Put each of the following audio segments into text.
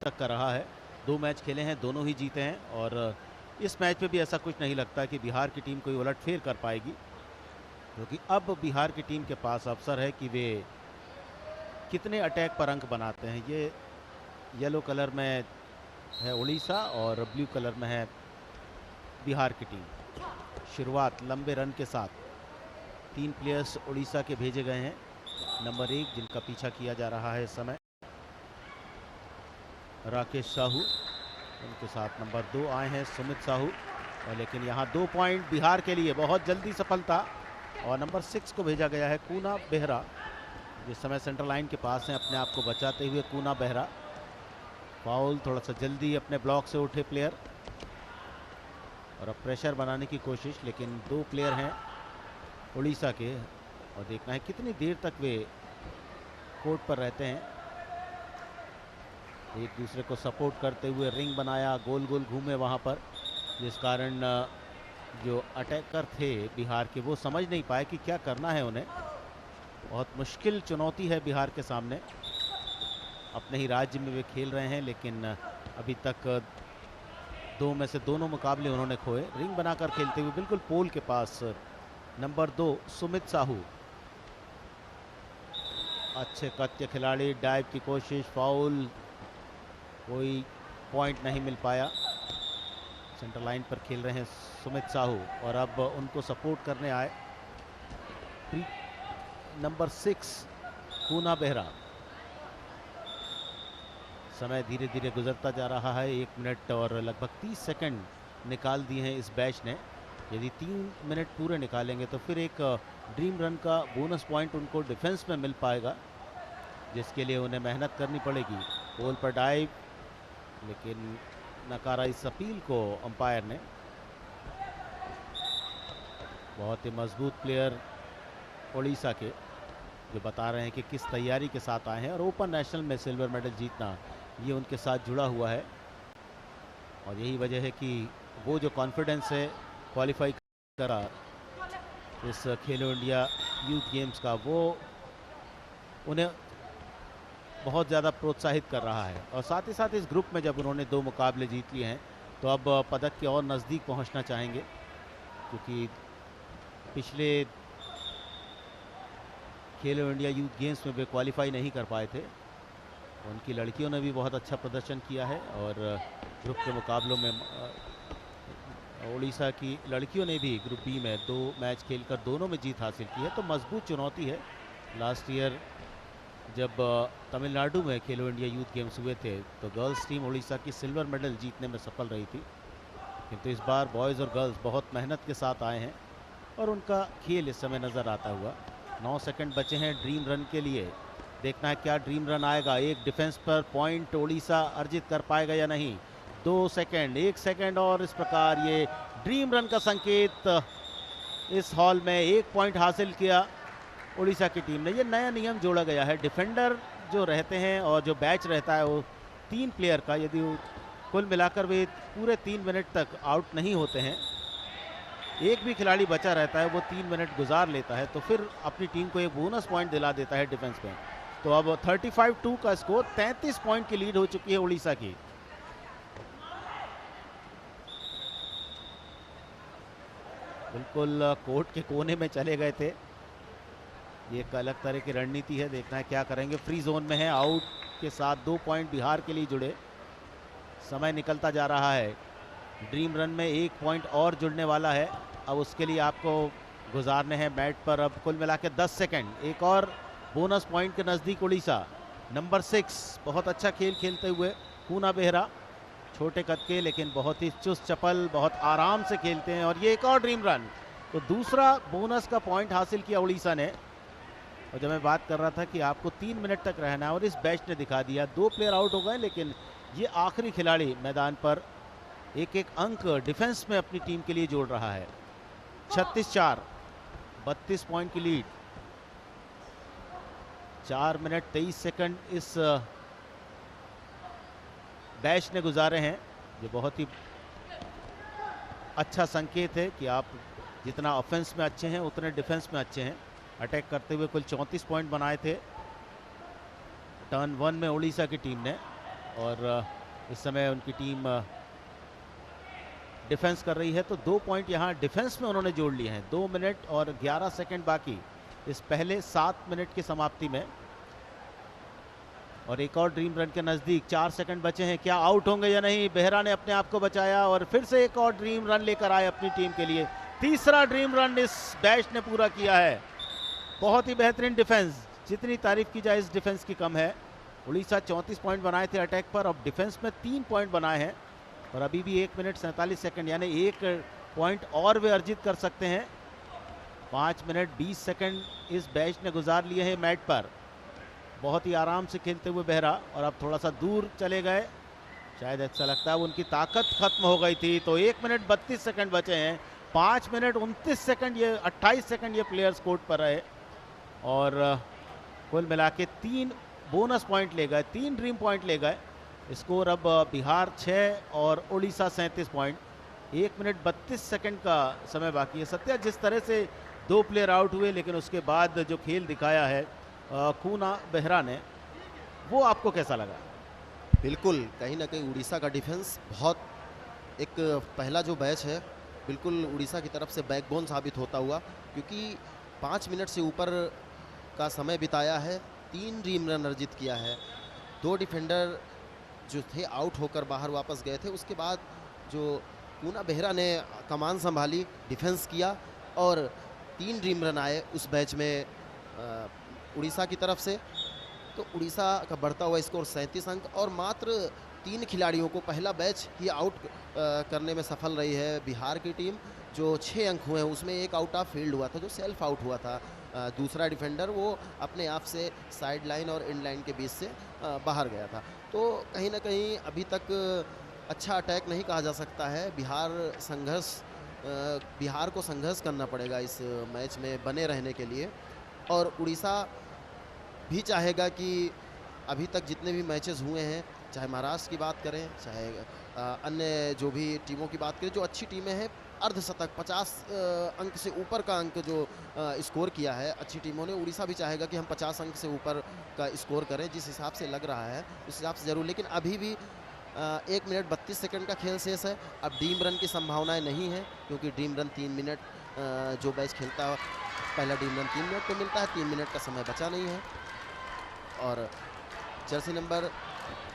तक का रहा है। 2 मैच खेले हैं, दोनों ही जीते हैं और इस मैच पे भी ऐसा कुछ नहीं लगता कि बिहार की टीम कोई उलटफेर कर पाएगी, क्योंकि अब बिहार की टीम के पास अवसर है कि वे कितने अटैक पर अंक बनाते हैं। ये येलो कलर में है उड़ीसा और ब्लू कलर में है बिहार की टीम। शुरुआत लंबे रन के साथ 3 प्लेयर्स उड़ीसा के भेजे गए हैं। नंबर 1 जिनका पीछा किया जा रहा है इस समय, राकेश साहू, उनके साथ नंबर 2 आए हैं सुमित साहू, और लेकिन यहाँ 2 पॉइंट बिहार के लिए, बहुत जल्दी सफलता। और नंबर 6 को भेजा गया है कूना बेहरा, जिस समय सेंट्रल लाइन के पास हैं, अपने आप को बचाते हुए कूना बेहरा। फाउल, थोड़ा सा जल्दी अपने ब्लॉक से उठे प्लेयर और अब प्रेशर बनाने की कोशिश, लेकिन 2 प्लेयर हैं उड़ीसा के और देखना है कितनी देर तक वे कोर्ट पर रहते हैं। एक दूसरे को सपोर्ट करते हुए रिंग बनाया, गोल गोल घूमे वहाँ पर, जिस कारण जो अटैकर थे बिहार के वो समझ नहीं पाए कि क्या करना है उन्हें। बहुत मुश्किल चुनौती है बिहार के सामने। अपने ही राज्य में वे खेल रहे हैं, लेकिन अभी तक 2 में से दोनों मुकाबले उन्होंने खोए। रिंग बनाकर खेलते हुए बिल्कुल पोल के पास नंबर 2 सुमित साहू, अच्छे कद के खिलाड़ी, डाइव की कोशिश, फाउल, कोई पॉइंट नहीं मिल पाया। सेंटर लाइन पर खेल रहे हैं सुमित साहू और अब उनको सपोर्ट करने आए नंबर 6 कूना बेहरा। समय धीरे धीरे गुजरता जा रहा है, 1 मिनट और लगभग 30 सेकंड निकाल दिए हैं इस बैच ने। यदि 3 मिनट पूरे निकालेंगे तो फिर एक ड्रीम रन का बोनस पॉइंट उनको डिफेंस में मिल पाएगा, जिसके लिए उन्हें मेहनत करनी पड़ेगी। बॉल पर डाइव, लेकिन नकारा इस अपील को अंपायर ने। बहुत ही मजबूत प्लेयर उड़ीसा के, जो बता रहे हैं कि किस तैयारी के साथ आए हैं और ओपन नेशनल में सिल्वर मेडल जीतना ये उनके साथ जुड़ा हुआ है। और यही वजह है कि वो जो कॉन्फिडेंस है क्वालिफाई करा इस खेलो इंडिया यूथ गेम्स का, वो उन्हें बहुत ज़्यादा प्रोत्साहित कर रहा है। और साथ ही साथ इस ग्रुप में जब उन्होंने 2 मुकाबले जीत लिए हैं तो अब पदक के और नज़दीक पहुंचना चाहेंगे, क्योंकि पिछले खेलो इंडिया यूथ गेम्स में वे क्वालिफाई नहीं कर पाए थे। उनकी लड़कियों ने भी बहुत अच्छा प्रदर्शन किया है और ग्रुप के मुकाबलों में उड़ीसा की लड़कियों ने भी ग्रुप बी में 2 मैच खेलकर दोनों में जीत हासिल की है। तो मजबूत चुनौती है। लास्ट ईयर जब तमिलनाडु में खेलो इंडिया यूथ गेम्स हुए थे तो गर्ल्स टीम उड़ीसा की सिल्वर मेडल जीतने में सफल रही थी, किंतु इस बार बॉयज़ और गर्ल्स बहुत मेहनत के साथ आए हैं और उनका खेल इस समय नज़र आता हुआ। 9 सेकंड बचे हैं ड्रीम रन के लिए। देखना है क्या ड्रीम रन आएगा। एक डिफेंस पर पॉइंट उड़ीसा अर्जित कर पाएगा या नहीं। 2 सेकंड, 1 सेकंड और इस प्रकार ये ड्रीम रन का संकेत। इस हॉल में 1 पॉइंट हासिल किया उड़ीसा की टीम ने। ये नया नियम जोड़ा गया है, डिफेंडर जो रहते हैं और जो बैच रहता है वो 3 प्लेयर का, यदि कुल मिलाकर वे पूरे 3 मिनट तक आउट नहीं होते हैं, एक भी खिलाड़ी बचा रहता है, वो 3 मिनट गुजार लेता है, तो फिर अपनी टीम को एक बोनस पॉइंट दिला देता है डिफेंस में। तो अब 35-2 का स्कोर, 33 पॉइंट की लीड हो चुकी है उड़ीसा की। बिल्कुल कोर्ट के कोने में चले गए थे। ये एक अलग तरह की रणनीति है, देखना है क्या करेंगे। फ्री जोन में है, आउट के साथ 2 पॉइंट बिहार के लिए जुड़े। समय निकलता जा रहा है। ड्रीम रन में 1 पॉइंट और जुड़ने वाला है, अब उसके लिए आपको गुजारने हैं मैट पर। अब कुल मिला के 10 सेकंड, एक और बोनस पॉइंट के नज़दीक उड़ीसा। नंबर 6 बहुत अच्छा खेल खेलते हुए कूना बेहरा, छोटे कद के लेकिन बहुत ही चुस्त चपल, बहुत आराम से खेलते हैं और ये एक और ड्रीम रन। तो दूसरा बोनस का पॉइंट हासिल किया उड़ीसा ने। और जब मैं बात कर रहा था कि आपको 3 मिनट तक रहना है और इस बैच ने दिखा दिया। 2 प्लेयर आउट हो गए, लेकिन ये आखिरी खिलाड़ी मैदान पर एक एक अंक डिफेंस में अपनी टीम के लिए जोड़ रहा है। 36-4, 32 पॉइंट की लीड। 4 मिनट 23 सेकंड इस बैच ने गुजारे हैं, जो बहुत ही अच्छा संकेत है कि आप जितना ऑफेंस में अच्छे हैं उतने डिफेंस में अच्छे हैं। अटैक करते हुए कुल 34 पॉइंट बनाए थे टर्न 1 में उड़ीसा की टीम ने। और इस समय उनकी टीम डिफेंस कर रही है, तो 2 पॉइंट यहाँ डिफेंस में उन्होंने जोड़ लिए हैं। 2 मिनट और 11 सेकंड बाकी इस पहले 7 मिनट की समाप्ति में, और एक और ड्रीम रन के नज़दीक 4 सेकंड बचे हैं। क्या आउट होंगे या नहीं? बेहरा ने अपने आप को बचाया और फिर से एक और ड्रीम रन लेकर आए अपनी टीम के लिए। तीसरा ड्रीम रन इस बैच ने पूरा किया है। बहुत ही बेहतरीन डिफेंस, जितनी तारीफ की जाए इस डिफेंस की कम है। उड़ीसा 34 पॉइंट बनाए थे अटैक पर, अब डिफेंस में 3 पॉइंट बनाए हैं और अभी भी 1 मिनट 47 सेकंड, यानी 1 पॉइंट और वे अर्जित कर सकते हैं। 5 मिनट 20 सेकंड इस बैच ने गुजार लिए हैं मैट पर। बहुत ही आराम से खेलते हुए बेहरा, और अब थोड़ा सा दूर चले गए, शायद ऐसा लगता है उनकी ताकत खत्म हो गई थी। तो 1 मिनट 32 सेकंड बचे हैं। 5 मिनट 29 सेकंड, ये 28 सेकंड ये प्लेयर्स कोर्ट पर रहे और कुल मिला के 3 बोनस पॉइंट ले गए, 3 ड्रीम पॉइंट ले गए। स्कोर अब बिहार 6 और उड़ीसा 37 पॉइंट। 1 मिनट 32 सेकंड का समय बाकी है। सत्या, जिस तरह से 2 प्लेयर आउट हुए लेकिन उसके बाद जो खेल दिखाया है खूना बेहरा ने, वो आपको कैसा लगा? बिल्कुल, कहीं ना कहीं उड़ीसा का डिफेंस बहुत, एक पहला जो मैच है बिल्कुल उड़ीसा की तरफ से बैकबोन साबित होता हुआ, क्योंकि 5 मिनट से ऊपर का समय बिताया है, 3 ड्रीम रन अर्जित किया है। 2 डिफेंडर जो थे आउट होकर बाहर वापस गए थे, उसके बाद जो खूना बेहरा ने कमान संभाली, डिफेंस किया और 3 ड्रीम रन आए उस मैच में उड़ीसा की तरफ से। तो उड़ीसा का बढ़ता हुआ स्कोर 37 अंक, और मात्र 3 खिलाड़ियों को पहला बैच ही आउट करने में सफल रही है बिहार की टीम। जो 6 अंक हुए हैं उसमें 1 आउट ऑफ फील्ड हुआ था, जो सेल्फ आउट हुआ था। दूसरा डिफेंडर वो अपने आप से साइड लाइन और इन लाइन के बीच से बाहर गया था। तो कहीं ना कहीं अभी तक अच्छा अटैक नहीं कहा जा सकता है। बिहार को संघर्ष करना पड़ेगा इस मैच में बने रहने के लिए, और उड़ीसा भी चाहेगा कि अभी तक जितने भी मैचेस हुए हैं, चाहे महाराष्ट्र की बात करें, चाहे अन्य जो भी टीमों की बात करें, जो अच्छी टीमें हैं, अर्धशतक 50 अंक से ऊपर का अंक जो स्कोर किया है अच्छी टीमों ने, उड़ीसा भी चाहेगा कि हम 50 अंक से ऊपर का स्कोर करें। जिस हिसाब से लग रहा है उस हिसाब से ज़रूर, लेकिन अभी भी 1 मिनट 32 सेकंड का खेल शेष है। अब ड्रीम रन की संभावनाएं नहीं है, क्योंकि ड्रीम रन 3 मिनट जो बैच खेलता है, पहला ड्रीम रन 3 मिनट पे मिलता है, 3 मिनट का समय बचा नहीं है। और जर्सी नंबर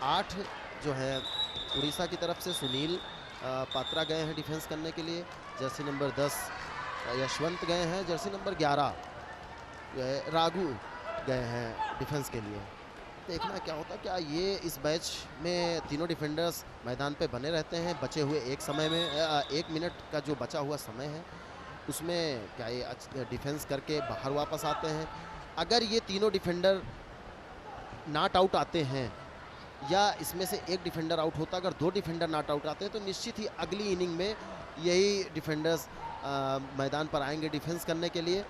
8 जो है उड़ीसा की तरफ से सुनील पात्रा गए हैं डिफेंस करने के लिए। जर्सी नंबर 10 यशवंत गए हैं। जर्सी नंबर 11 जो है राघु गए हैं डिफेंस के लिए। देखना क्या होता है, क्या ये इस मैच में तीनों डिफेंडर्स मैदान पे बने रहते हैं। बचे हुए 1 मिनट का जो बचा हुआ समय है उसमें क्या ये डिफेंस करके बाहर वापस आते हैं। अगर ये तीनों डिफेंडर नॉट आउट आते हैं, या इसमें से एक डिफेंडर आउट होता, अगर 2 डिफेंडर नॉट आउट आते हैं, तो निश्चित ही अगली इनिंग में यही डिफेंडर्स मैदान पर आएंगे डिफेंस करने के लिए।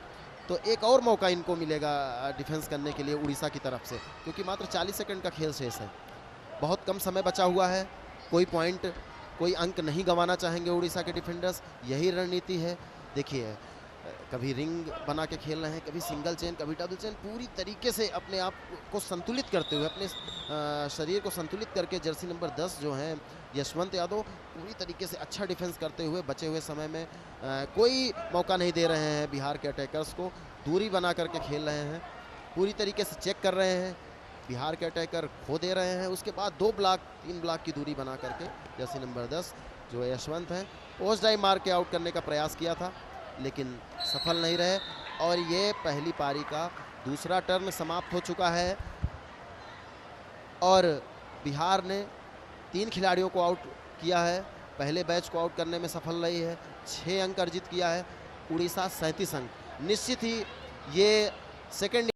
तो एक और मौका इनको मिलेगा डिफेंस करने के लिए उड़ीसा की तरफ से, क्योंकि मात्र 40 सेकंड का खेल शेष है, बहुत कम समय बचा हुआ है। कोई अंक नहीं गंवाना चाहेंगे उड़ीसा के डिफेंडर्स, यही रणनीति है। देखिए, कभी रिंग बना के खेल रहे हैं, कभी सिंगल चेन, कभी डबल चेन, पूरी तरीके से अपने आप को संतुलित करते हुए, अपने शरीर को संतुलित करके जर्सी नंबर 10 जो हैं यशवंत यादव, पूरी तरीके से अच्छा डिफेंस करते हुए बचे हुए समय में कोई मौका नहीं दे रहे हैं बिहार के अटैकर्स को। दूरी बना करके खेल रहे हैं, पूरी तरीके से चेक कर रहे हैं। बिहार के अटैकर खो दे रहे हैं, उसके बाद 2 ब्लॉक 3 ब्लॉक की दूरी बना करके जर्सी नंबर 10 जो यशवंत हैं, पोस्ट ड्राइव मार के आउट करने का प्रयास किया था, लेकिन सफल नहीं रहे। और ये पहली पारी का दूसरा टर्न समाप्त हो चुका है, और बिहार ने 3 खिलाड़ियों को आउट किया है, पहले बैच को आउट करने में सफल रही है, 6 अंक अर्जित किया है। उड़ीसा 37 अंक। निश्चित ही ये सेकेंड